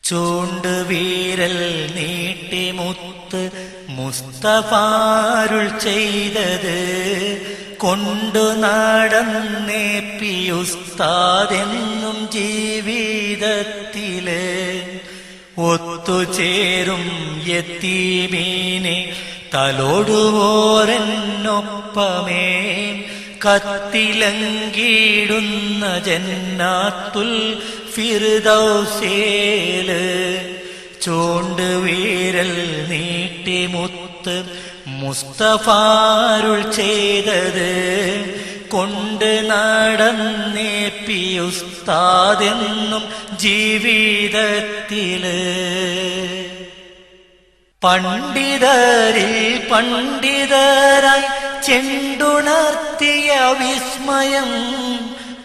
ചൂണ്ടുവീരൽ നീട്ടിമുത്ത് മുസ്തഫാരുൾ ചെയ്തത് കൊണ്ടു നടന്നേ പിയുസ്താദെന്നും ജീവിതത്തില് ഒത്തുചേരും യതീമീനെ തലോടുവോരെന്നൊപ്പമേ കത്തിലങ്കിടുന്ന ജന്നാത്തുൽ ഫിർദൗസില് ചൂണ്ടുവീരൽ നീട്ടിമുത്ത് മുസ്തഫാരുൾ ചെയ്തത് കൊണ്ട് നടന്നേ പിയുസ്താദെന്നും ജീവിതത്തില് പണ്ഡിതരിൽ പണ്ഡിതരായി ചെണ്ടുണർത്തിയ വിസ്മയം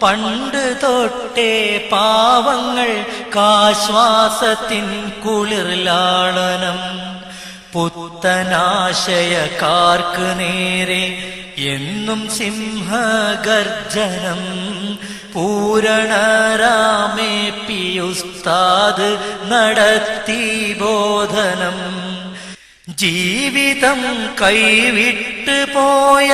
പണ്ട് തൊട്ടേ പാവങ്ങൾ കാശ്വാസത്തിൻ കുളിർലാളനം പുത്തനാശയക്കാർക്ക് നേരെ എന്നും സിംഹഗർജനം പൂരണരാമേ പിയുസ്താദ് നടത്തി ബോധനം ജീവിതം കൈവിട്ട് പോയ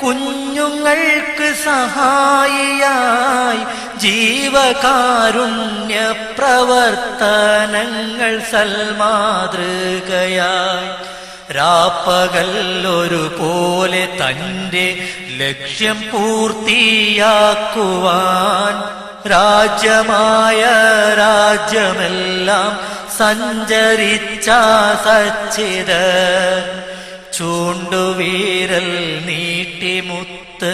കുഞ്ഞുങ്ങൾക്ക് സഹായിയായി ജീവകാരുണ്യ പ്രവർത്തനങ്ങൾ സൽമാതൃകയായി രാപ്പകൽ ഒരുപോലെ തന്റെ ലക്ഷ്യം പൂർത്തിയാക്കുവാൻ രാജ്യമായ രാജ്യമെല്ലാം സഞ്ചരിച്ച സച്ചിത ചൂണ്ടുവീരൽ നീട്ടിമുത്ത്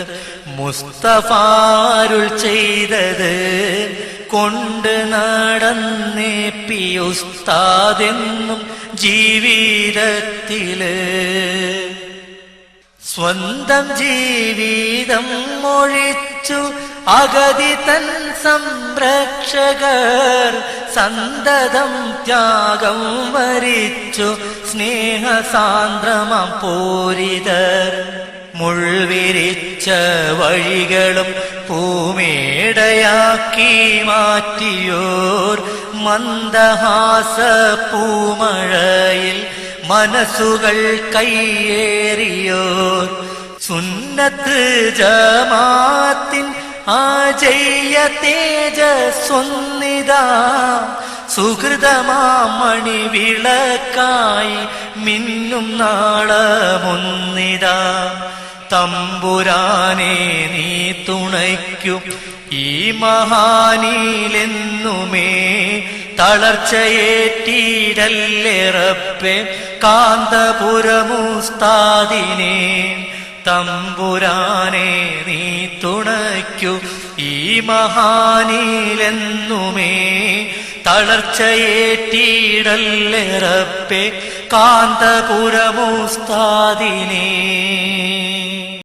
മുസ്തഫാരുൾ ചെയ്തത് കൊണ്ട് നടന്നേ പിയുസ്താദെന്നും ജീവിതത്തില് സ്വന്തം ജീവിതം ഒഴിച്ചു അഗതി തൻ സംരക്ഷകർ സന്തതം ത്യാഗം വരിച്ചു സ്നേഹസാന്ദ്രമം പൂരിതർ മുൾവിരിച്ച വഴികളും പൂമേടയാക്കി മാറ്റിയോർ മന്ദഹാസ പൂമഴയിൽ മനസ്സുകൾ കയ്യേറിയോർ സുന്നത്ത് ജമാഅത്തിൻ ആജയ്യ തേജസ്വന്നിതാ സുഹൃതമാമണി വിളക്കായി മിന്നും നാളമൊന്നിതാ തമ്പുരാനെ നീ തുണയ്ക്കും ഈ മഹാനിലെന്നുമേ തളർച്ചയേറ്റിടല്ലേ റബ്ബേ കാന്തപുരമുസ്താദിനെ തമ്പുരാനെ നീ തുണയ്ക്കൂ ഈ മഹാനിലെന്നുമേ തളർച്ചയേറ്റിടല്ലേ റബ്ബേ കാന്തപുരമുസ്താദിനെ